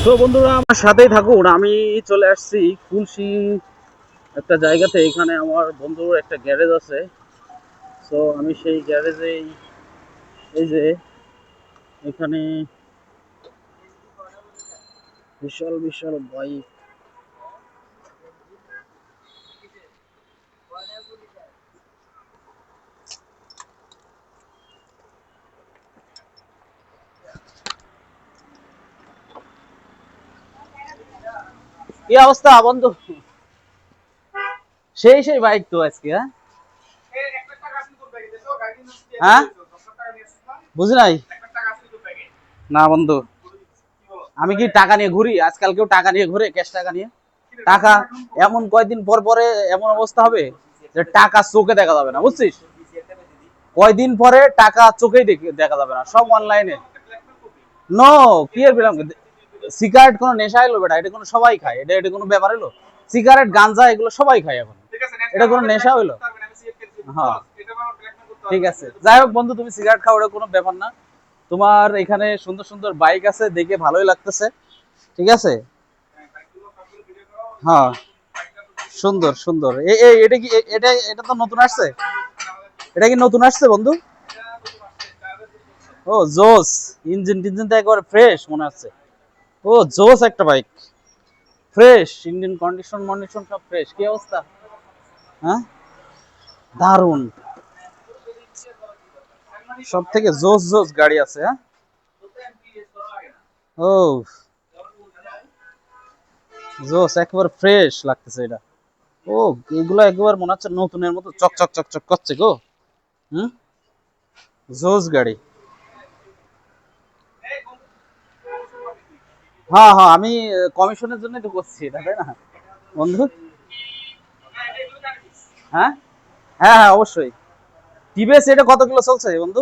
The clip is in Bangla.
তো বন্ধুরা আমার সাথেই থাকুন। আমি চলে আসছি খুলশি একটা জায়গাতে। এখানে আমার বন্ধুর একটা গ্যারেজ আছে। তো আমি সেই গ্যারেজেই, এই যে এখানে বিশাল বিশাল বাইক। কি অবস্থা বন্ধু? সেই সেই বাইক তো আজকে। হ্যাঁ হ্যাঁ, বুঝি নাই। না বন্ধু, আমি কি টাকা নিয়ে ঘুরি? আজকাল কেউ টাকা নিয়ে ঘুরে? ক্যাশ টাকা নিয়ে? টাকা এমন কয়দিন পর পরে এমন অবস্থা হবে যে টাকা চোখে দেখা যাবে না, বুঝছিস? কয়দিন পরে টাকা চোখেই দেখা যাবে না, সব অনলাইনে। নো, কি এর বিলম্ব? সিগারেট কোনো নেশা এলো বেটা? এটা কোনো সবাই খায়, এটা কোনো ব্যাপার এলো? সিগারেট গাঞ্জা এগুলো সবাই খায় এখন, এটা কোনো নেশা হইলো? হ্যাঁ, ঠিক আছে, যাই হোক বন্ধু, তুমি সিগারেট খাও, ওটা কোনো ব্যাপার না। তোমার এখানে সুন্দর সুন্দর বাইক আছে, দেখে ভালোই লাগতেছে। ঠিক আছে। হ্যাঁ, সুন্দর সুন্দর। এটা কি এটা এটা তো নতুন আসছে? এটা কি নতুন আসছে বন্ধু? ও জোস। ইঞ্জিন টিঞ্জিন তো একবার ফ্রেশ মনে হচ্ছে। ও জোস একটা বাইক, ফ্রেশ ইঞ্জিন, কন্ডিশন মন্ডিশন সব ফ্রেশ। কি অবস্থা? হ্যাঁ, দারুন। সব থেকে জোস জোস গাড়ি আছে। হ্যাঁ, ও জোস, একবার ফ্রেশ লাগতেছে এটা। ও, এগুলো একবার মনে হচ্ছে নতুনের মতো চকচক চকচক করছে গো। হুম, জোস গাড়ি। হ্যাঁ হ্যাঁ, আমি কমিশনের জন্যই তো করছি এটা, তাই না বন্ধু? হ্যাঁ হ্যাঁ হ্যাঁ, অবশ্যই। টিভিএস এটা কত কিলো চলছে বন্ধু?